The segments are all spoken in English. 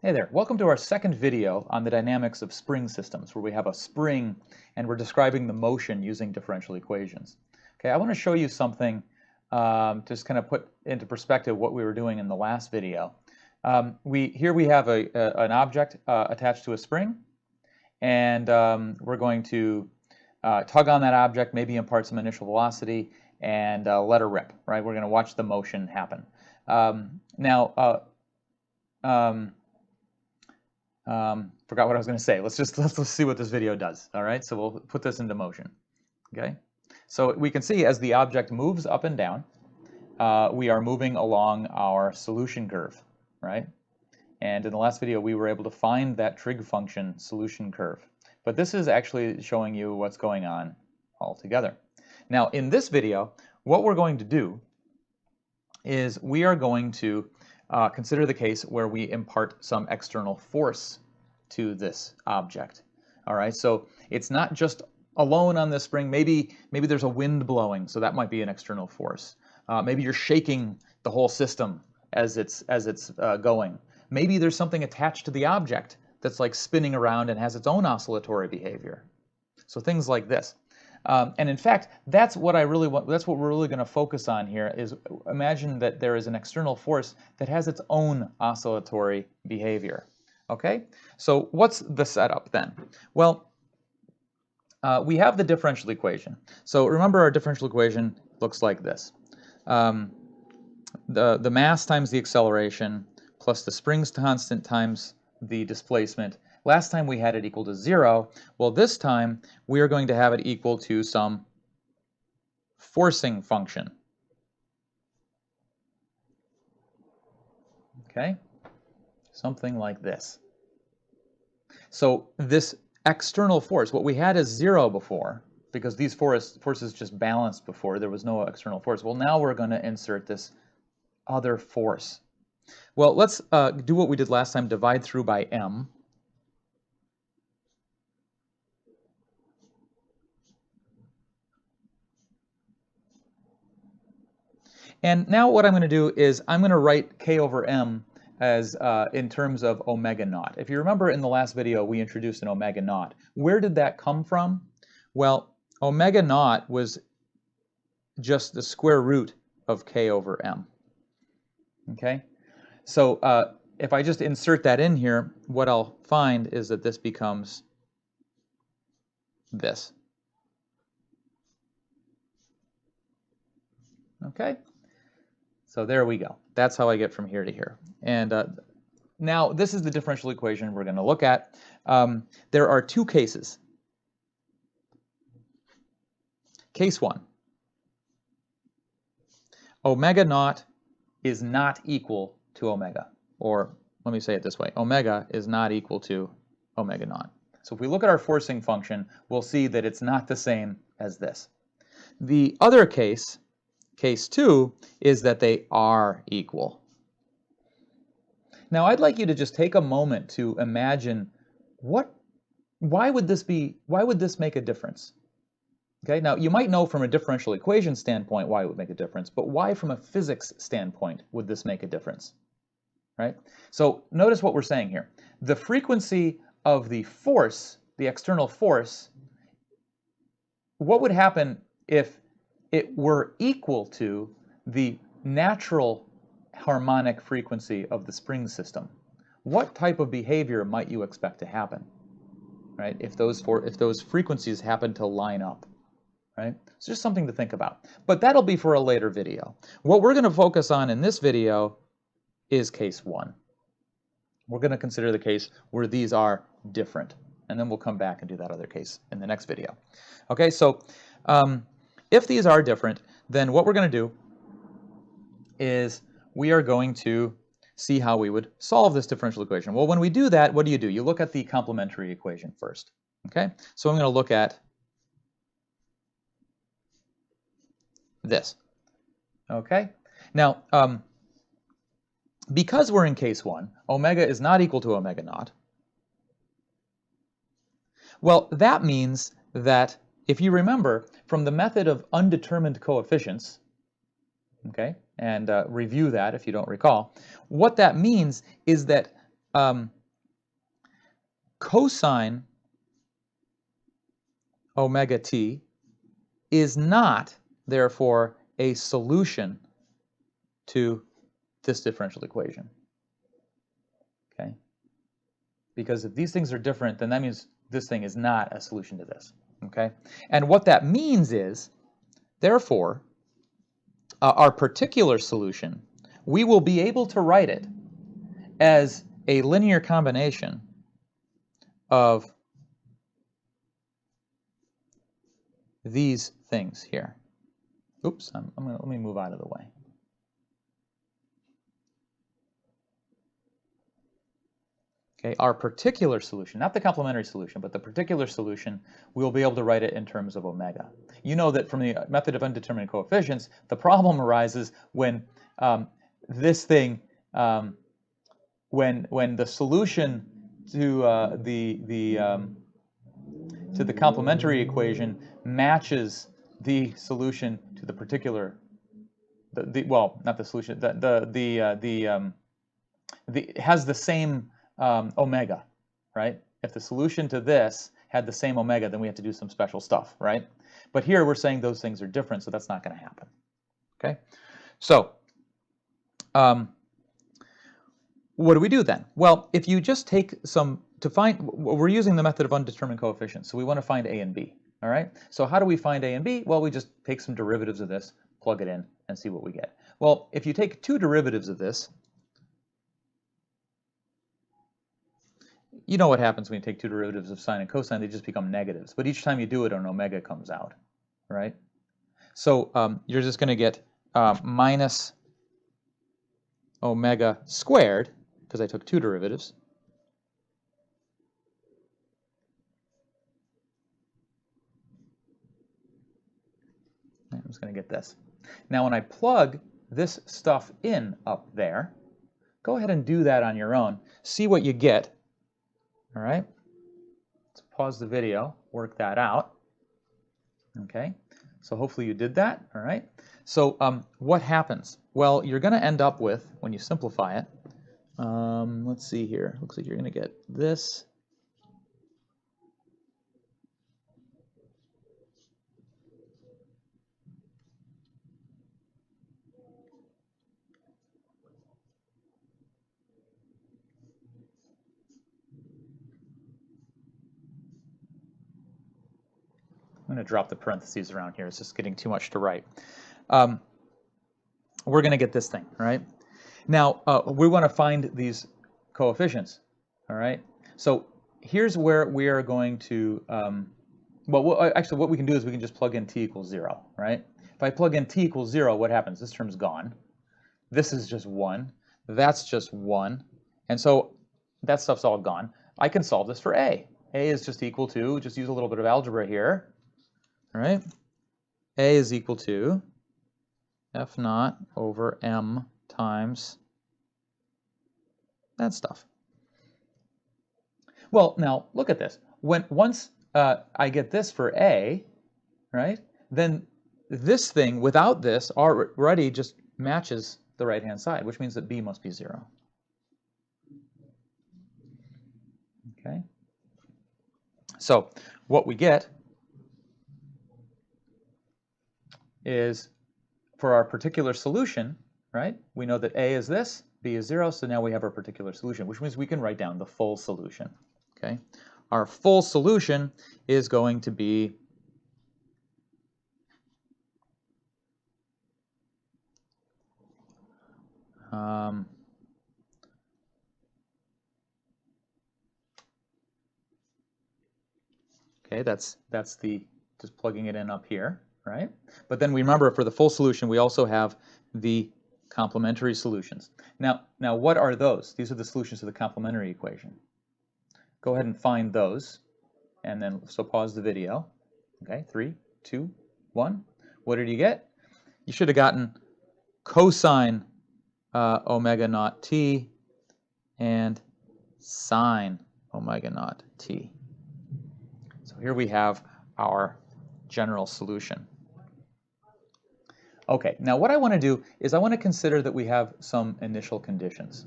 Hey there, welcome to our second video on the dynamics of spring systems, where we have a spring and we're describing the motion using differential equations. Okay, I want to show you something to just kind of put into perspective what we were doing in the last video. Here we have an object attached to a spring, and we're going to tug on that object, maybe impart some initial velocity, and let her rip, right? We're going to watch the motion happen. Forgot what I was going to say. Let's see what this video does. All right, so we'll put this into motion. Okay, so we can see as the object moves up and down, we are moving along our solution curve, right? And in the last video, we were able to find that trig function solution curve. But this is actually showing you what's going on altogether. Now, in this video, what we're going to do is we are going to consider the case where we impart some external force to this object. All right, so it's not just alone on this spring. Maybe there's a wind blowing, so that might be an external force. Maybe you're shaking the whole system as it's going. Maybe there's something attached to the object that's like spinning around and has its own oscillatory behavior. So things like this. And in fact, that's what we're really going to focus on here. Is imagine that there is an external force that has its own oscillatory behavior. Okay, so what's the setup then? Well, we have the differential equation. So remember, our differential equation looks like this: the mass times the acceleration plus the spring's constant times the displacement. Last time we had it equal to 0. Well, this time we are going to have it equal to some forcing function. Okay? Something like this. So this external force, what we had is 0 before, because these forces just balanced before. There was no external force. Well, now we're going to insert this other force. Well, let's do what we did last time, divide through by m. And now what I'm going to do is I'm going to write k over m as in terms of omega naught. If you remember in the last video, we introduced an omega naught. Where did that come from? Well, omega naught was just the square root of k over m. Okay? So if I just insert that in here, what I'll find is that this becomes this. Okay? So there we go. That's how I get from here to here. And now this is the differential equation we're going to look at. There are two cases. Case 1. Omega naught is not equal to omega. Or let me say it this way. Omega is not equal to omega naught. So if we look at our forcing function, we'll see that it's not the same as this. The other case, case 2, is that they are equal. Now I'd like you to just take a moment to imagine why would this make a difference? Okay, now you might know from a differential equation standpoint why it would make a difference, but why from a physics standpoint would this make a difference? Right? So notice what we're saying here. The frequency of the force, the external force, what would happen if it were equal to the natural harmonic frequency of the spring system? What type of behavior might you expect to happen, right? If those frequencies happen to line up, right? It's just something to think about. But that'll be for a later video. What we're going to focus on in this video is case 1. We're going to consider the case where these are different, and then we'll come back and do that other case in the next video. Okay, so if these are different, then what we're going to do is we are going to see how we would solve this differential equation. Well, when we do that, what do? You look at the complementary equation first. Okay, so I'm going to look at this. Okay, now because we're in case 1, omega is not equal to omega naught. Well, that means that if you remember from the method of undetermined coefficients, okay, and review that if you don't recall, what that means is that cosine omega t is not, therefore, a solution to this differential equation. Okay? Because if these things are different, then that means this thing is not a solution to this. Okay? And what that means is, therefore, our particular solution, we will be able to write it as a linear combination of these things here. Oops, let me move out of the way. Okay, our particular solution, not the complementary solution, but the particular solution, we'll be able to write it in terms of omega. You know that from the method of undetermined coefficients, the problem arises when this thing, when the solution to the complementary equation matches the solution to the particular, well, not the solution, has the same omega, right? If the solution to this had the same omega, then we have to do some special stuff, right? But here we're saying those things are different, so that's not going to happen. Okay? So, what do we do then? Well, if you just take some, to find, we're using the method of undetermined coefficients, so we want to find a and b, all right? So how do we find a and b? Well, we just take some derivatives of this, plug it in, and see what we get. Well, if you take two derivatives of this, you know what happens when you take two derivatives of sine and cosine, they just become negatives. But each time you do it, an omega comes out, right? So you're just going to get minus omega squared, because I took two derivatives. I'm just going to get this. Now when I plug this stuff in up there, go ahead and do that on your own. See what you get. All right? Let's pause the video, work that out. Okay? So hopefully you did that. All right? So what happens? Well, you're going to end up with, when you simplify it, let's see here. Looks like you're going to get this. I'm going to drop the parentheses around here. It's just getting too much to write. We're going to get this thing, right? Now, we want to find these coefficients, all right? So here's where we are going to, well, actually what we can do is we can just plug in t equals 0, right? If I plug in t equals 0, what happens? This term's gone. This is just 1. That's just 1. And so that stuff's all gone. I can solve this for a. A is just equal to, just use a little bit of algebra here, all right? A is equal to f naught over m times that stuff. Well, now look at this. Once I get this for a, right, then this thing without this already just matches the right-hand side, which means that b must be 0. Okay. So what we get is, for our particular solution, right, we know that a is this, b is 0, so now we have our particular solution, which means we can write down the full solution. Okay. Our full solution is going to be okay, that's the, just plugging it in up here, right? But then we remember, for the full solution, we also have the complementary solutions. Now what are those? These are the solutions to the complementary equation. Go ahead and find those, and then, so pause the video. Okay, 3, 2, 1. What did you get? You should have gotten cosine omega naught t and sine omega naught t. So here we have our general solution. Okay, now what I want to do is I want to consider that we have some initial conditions.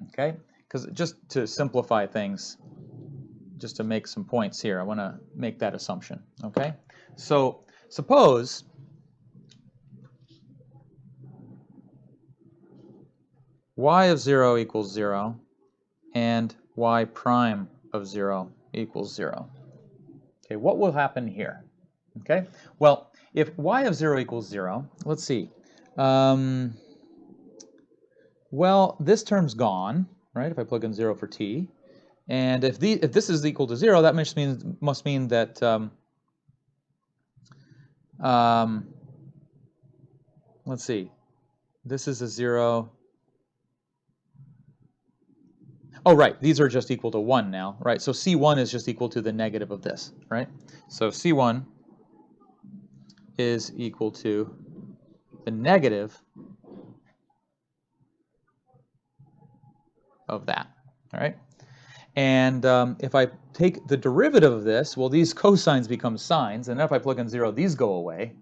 Okay, because just to simplify things, just to make some points here, I want to make that assumption, okay? So suppose y of 0 equals 0 and y prime of 0 equals 0. Okay, what will happen here? Okay, well, if y of 0 equals 0, let's see. Well, this term's gone, right, if I plug in 0 for t. And if this is equal to 0, that must mean that let's see, this is a 0. Oh, right, these are just equal to 1 now, right? So C1 is just equal to the negative of this, right? So C1 is equal to the negative of that, all right? And if I take the derivative of this, well, these cosines become sines, and if I plug in 0, these go away.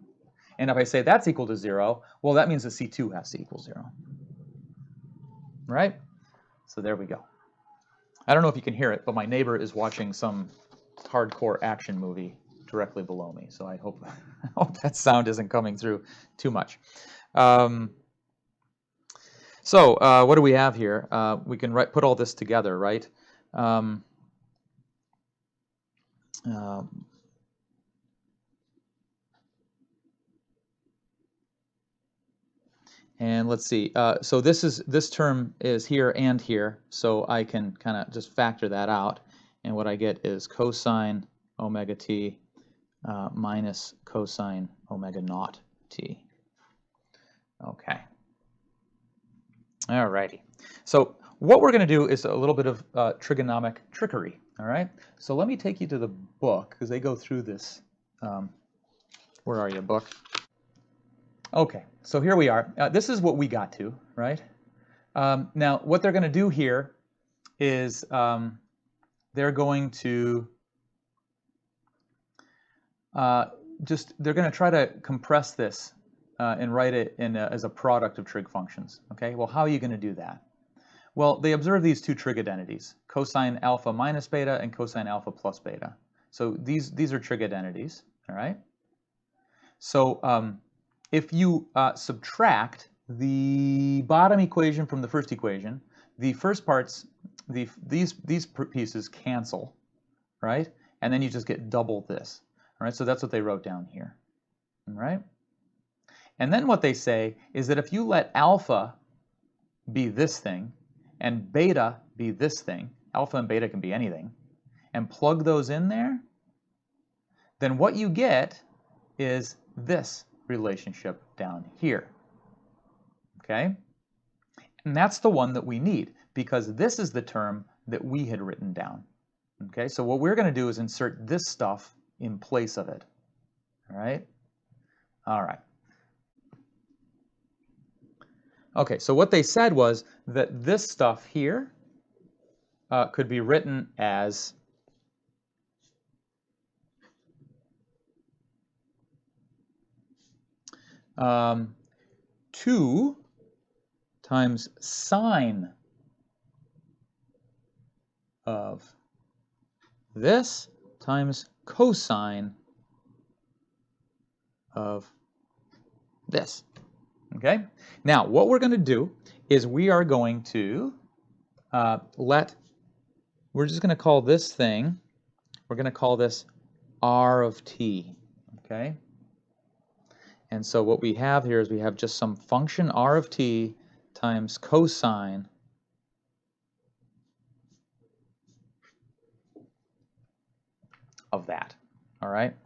And if I say that's equal to 0, well, that means that C2 has to equal 0, right? So there we go. I don't know if you can hear it, but my neighbor is watching some hardcore action movie directly below me, so I hope that sound isn't coming through too much. So what do we have here? We can put all this together, right? And let's see. So this term is here and here, so I can kind of just factor that out. And what I get is cosine omega t minus cosine omega naught t. Okay. All righty. So what we're going to do is a little bit of trigonomic trickery. All right. So let me take you to the book because they go through this. Where are you, book? Okay. So here we are. This is what we got to, right? Now, what they're going to do here is they're going to they're going to try to compress this and write it as a product of trig functions. Okay. Well, how are you going to do that? Well, they observe these two trig identities, cosine alpha minus beta and cosine alpha plus beta. So these are trig identities. All right. So if you subtract the bottom equation from the first equation, the first parts, these pieces cancel, right? And then you just get double this. All right, so that's what they wrote down here. All right? And then what they say is that if you let alpha be this thing and beta be this thing, alpha and beta can be anything, and plug those in there, then what you get is this relationship down here. Okay? And that's the one that we need because this is the term that we had written down. Okay? So what we're going to do is insert this stuff in place of it. All right? All right. Okay, so what they said was that this stuff here could be written as um, 2 times sine of this times cosine of this. Okay? Now, what we're going to do is we are going to we're just going to call this thing, we're going to call this r of t. Okay? And so what we have here is we have just some function r of t times cosine of that. All right?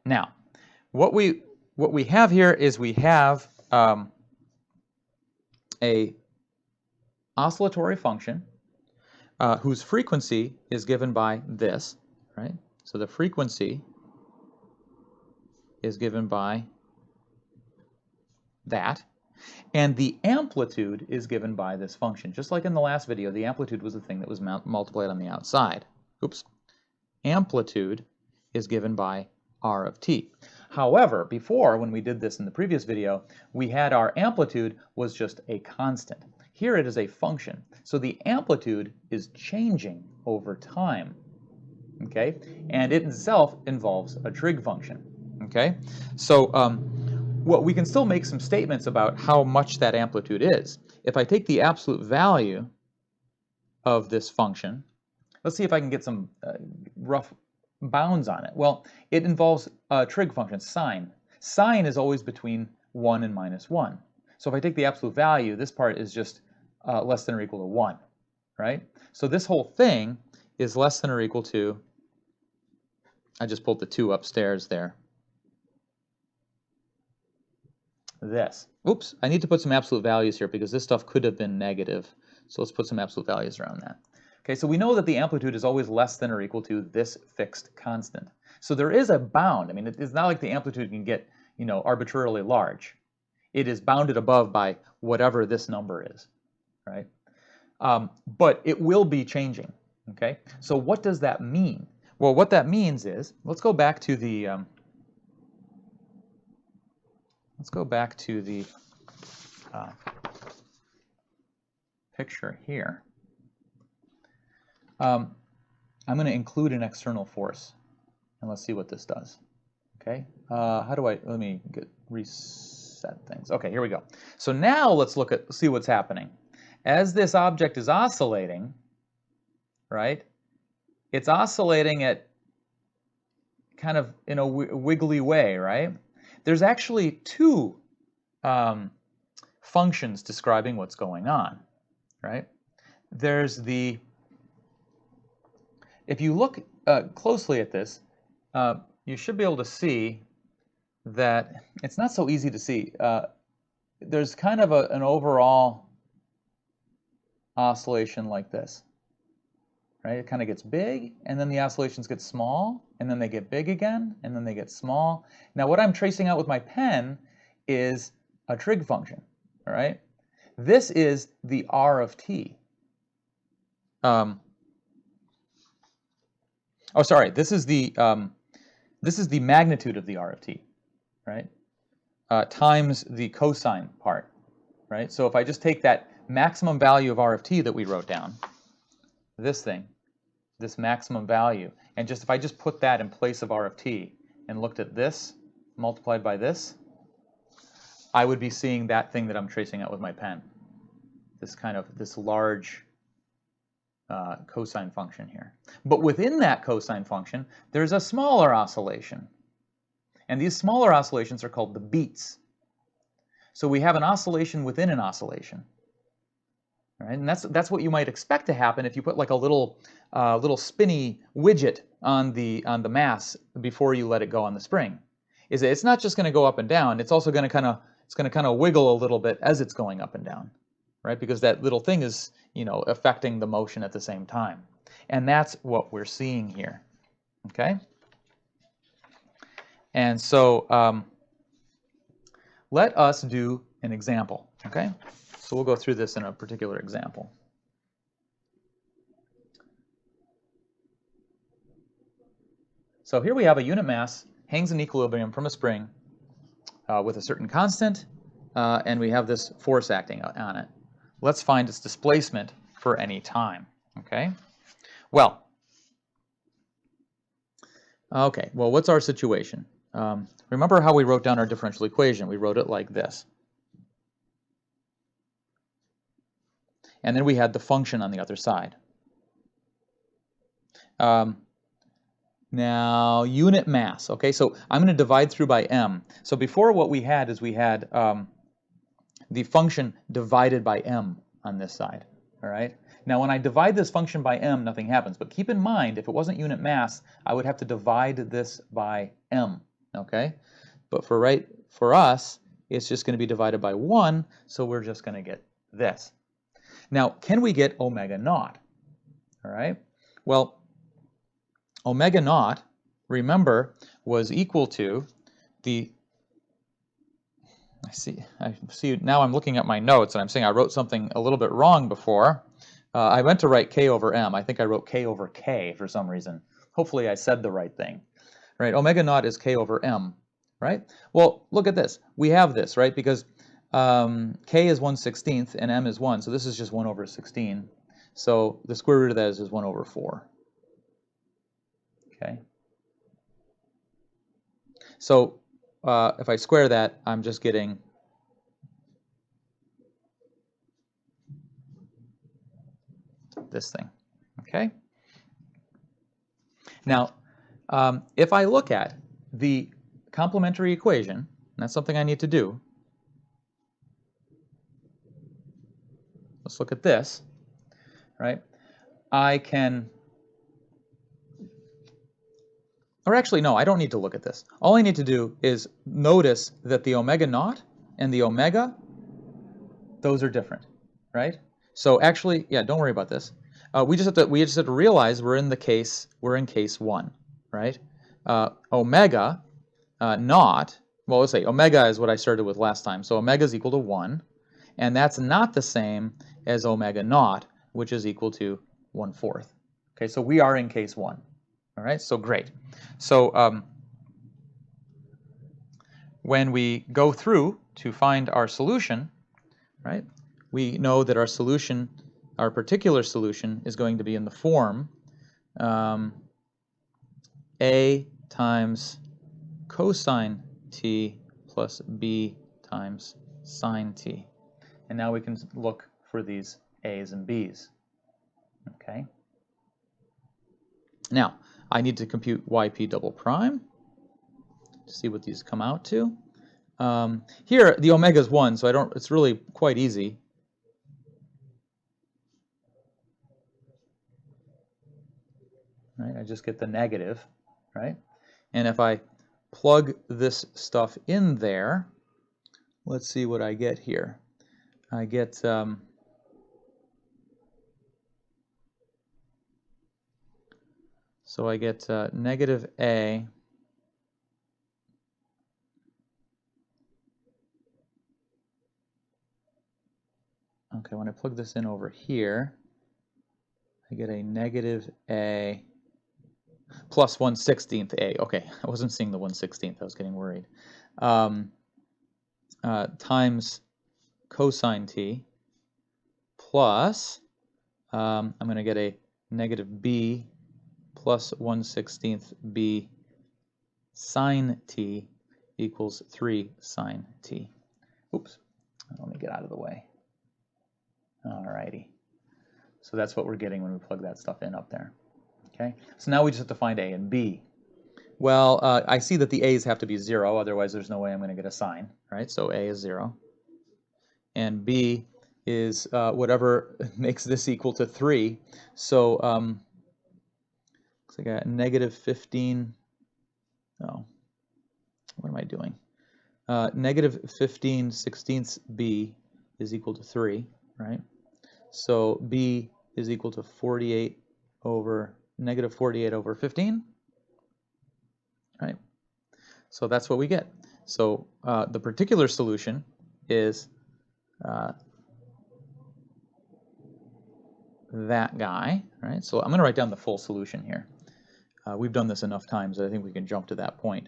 Now, what we have here is we have a oscillatory function whose frequency is given by this, right? So the frequency is given by that, and the amplitude is given by this function. Just like in the last video, the amplitude was the thing that was multiplied on the outside. Oops. Amplitude is given by r of t. However, before, when we did this in the previous video, we had our amplitude was just a constant. Here it is a function. So the amplitude is changing over time, okay? And it itself involves a trig function, okay? So well, we can still make some statements about how much that amplitude is. If I take the absolute value of this function, let's see if I can get some rough bounds on it. Well, it involves a trig function, sine. Sine is always between 1 and minus 1. So if I take the absolute value, this part is just less than or equal to 1, right? So this whole thing is less than or equal to, I just pulled the 2 upstairs there, this. Oops, I need to put some absolute values here because this stuff could have been negative. So let's put some absolute values around that. Okay, so we know that the amplitude is always less than or equal to this fixed constant. So there is a bound. I mean, it's not like the amplitude can get, arbitrarily large. It is bounded above by whatever this number is, right? But it will be changing, okay? So what does that mean? Well, what that means is, let's go back to the picture here. I'm going to include an external force, and let's see what this does. Okay, let me reset things. Okay, here we go. So now let's see what's happening. As this object is oscillating, right, it's oscillating at kind of in a wiggly way, right? There's actually two functions describing what's going on, right? There's if you look closely at this, you should be able to see that it's not so easy to see. There's kind of an overall oscillation like this, right? It kind of gets big, and then the oscillations get small, and then they get big again, and then they get small. Now what I'm tracing out with my pen is a trig function, all right? This is the r of t. Oh, sorry. This is the magnitude of the r of t, right? Times the cosine part, right? So if I just take that maximum value of r of t that we wrote down, this maximum value, and if I just put that in place of r of t and looked at this multiplied by this, I would be seeing that thing that I'm tracing out with my pen. This large cosine function here. But within that cosine function, there's a smaller oscillation. And these smaller oscillations are called the beats. So we have an oscillation within an oscillation. Right? And that's what you might expect to happen if you put like a little spinny widget on the mass before you let it go on the spring. It's not just going to go up and down, it's also going to kind of wiggle a little bit as it's going up and down. Right? Because that little thing is, affecting the motion at the same time. And that's what we're seeing here. Okay? And so let us do an example. Okay? So we'll go through this in a particular example. So here we have a unit mass hangs in equilibrium from a spring with a certain constant, and we have this force acting on it. Let's find its displacement for any time, okay? Well, what's our situation? Remember how we wrote down our differential equation? We wrote it like this. And then we had the function on the other side. Now, unit mass, okay? So I'm going to divide through by m. So before what we had is we had the function divided by m on this side, all right? Now, when I divide this function by m, nothing happens. But keep in mind, if it wasn't unit mass, I would have to divide this by m, okay? But for us, it's just going to be divided by 1, so we're just going to get this. Now, can we get omega naught? All right? Well, omega naught, remember, was equal to the... I see. Now I'm looking at my notes, and I'm saying I wrote something a little bit wrong before. I meant to write k over m. I think I wrote k over k for some reason. Hopefully I said the right thing. Right? Omega naught is k over m, right? Well, look at this. We have this, right? Because k is 1/16 and m is 1, so this is just 1 over 16. So the square root of that is just 1 over 4. Okay. So if I square that, I'm just getting this thing. Okay. Now, if I look at the complementary equation, and that's something I need to do. Let's look at this, right? I can, or actually, no, I don't need to look at this. All I need to do is notice that the omega naught and the omega, those are different, right? So actually, yeah, don't worry about this. We just have to realize we're in case 1, right? Omega naught, well, let's say omega is what I started with last time. So omega is equal to 1, and that's not the same as omega naught, which is equal to 1/4. Okay, so we are in case 1. All right, so great. So when we go through to find our solution, right, we know that our solution, our particular solution, is going to be in the form a times cosine t plus b times sine t. And now we can look for these a's and b's. Okay. Now, I need to compute yp double prime to see what these come out to. Here, the omega is 1, so it's really quite easy. Right? I just get the negative, right? And if I plug this stuff in there, let's see what I get here. I get so I get negative a okay, when I plug this in over here, I get a negative a plus 1/16 a. Okay, I wasn't seeing the 1/16. I was getting worried. Times cosine t plus, I'm going to get a negative b plus 1/16 b sine t equals 3 sine t. Oops, let me get out of the way. Alrighty. So that's what we're getting when we plug that stuff in up there. Okay, so now we just have to find a and b. Well, I see that the a's have to be 0, otherwise there's no way I'm going to get a sine, right? So a is 0. And b is whatever makes this equal to 3. So looks like I got negative 15. Oh, what am I doing? Negative 15/16 b is equal to 3, right? So b is equal to 48 over negative 48 over 15, right? So that's what we get. So the particular solution is that guy, right? So I'm going to write down the full solution here. We've done this enough times that I think we can jump to that point.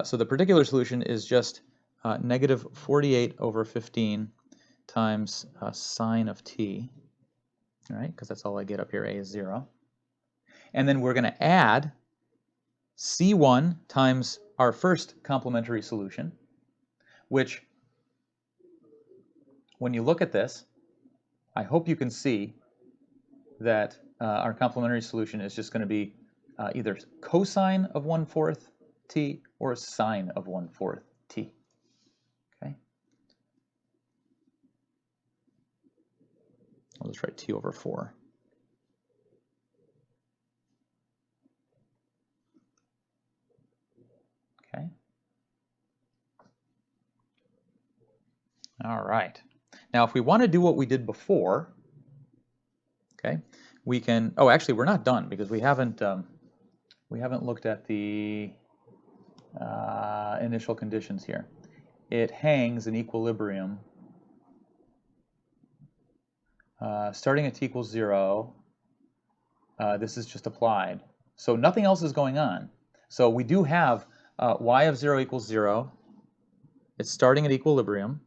So the particular solution is just negative 48 over 15 times sine of t, right? Because that's all I get up here, a is 0. And then we're going to add C1 times our first complementary solution, which, when you look at this, I hope you can see that our complementary solution is just going to be either cosine of 1/4 t or sine of 1/4 t. Okay. I'll just write t over 4. Okay. All right. Now, if we want to do what we did before, okay, we can. Oh, actually, we're not done because we haven't looked at the initial conditions here. It hangs in equilibrium starting at t equals 0. This is just applied, so nothing else is going on. So we do have y of 0 equals 0. It's starting at equilibrium.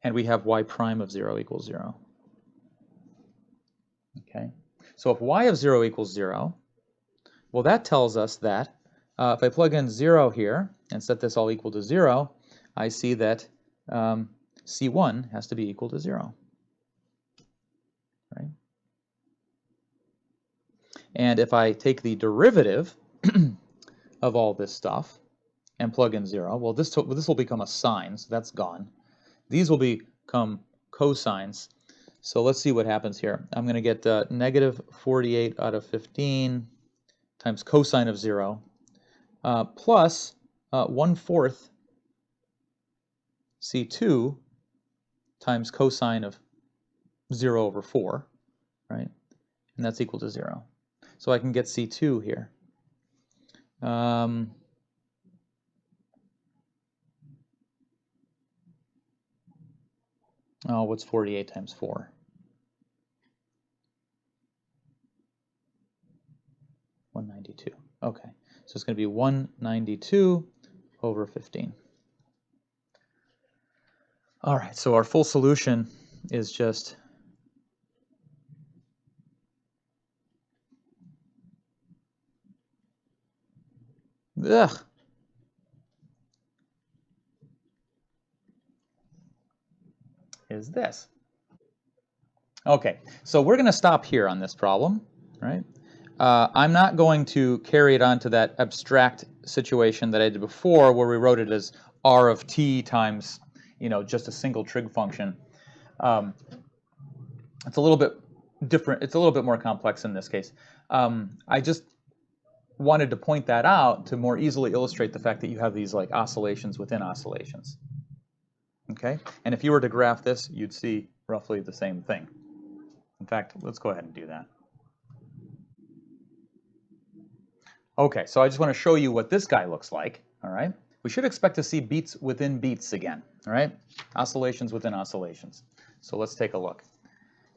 and we have y prime of 0 equals 0. Okay, so if y of 0 equals 0, well, that tells us that if I plug in 0 here and set this all equal to 0, I see that C1 has to be equal to 0. Right? And if I take the derivative of all this stuff and plug in 0, well, this will become a sine, so that's gone. These will become cosines. So let's see what happens here. I'm going to get negative 48 out of 15 times cosine of 0 plus 1/4 C2 times cosine of 0 over 4, right? And that's equal to 0. So I can get C2 here. Oh, what's 48 times 4? 192. Okay, so it's going to be 192 over 15. All right, so our full solution is just is this. Okay, so we're going to stop here on this problem, right? I'm not going to carry it on to that abstract situation that I did before where we wrote it as r of t times, just a single trig function. It's a little bit different. It's a little bit more complex in this case. I just wanted to point that out to more easily illustrate the fact that you have these like oscillations within oscillations. Okay, and if you were to graph this, you'd see roughly the same thing. In fact, let's go ahead and do that. Okay, so I just want to show you what this guy looks like, all right? We should expect to see beats within beats again, all right? Oscillations within oscillations. So let's take a look.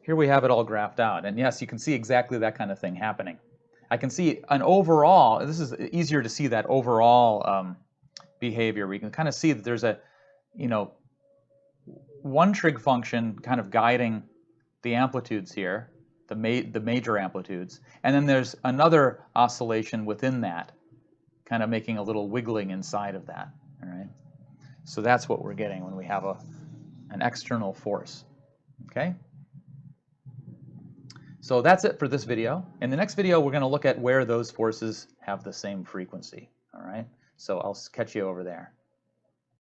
Here we have it all graphed out, and yes, you can see exactly that kind of thing happening. I can see an overall, this is easier to see that overall behavior. We can kind of see that there's a, one trig function kind of guiding the amplitudes here, the major amplitudes, and then there's another oscillation within that, kind of making a little wiggling inside of that. All right, so that's what we're getting when we have an external force. Okay, so that's it for this video. In the next video, we're going to look at where those forces have the same frequency. All right, so I'll catch you over there.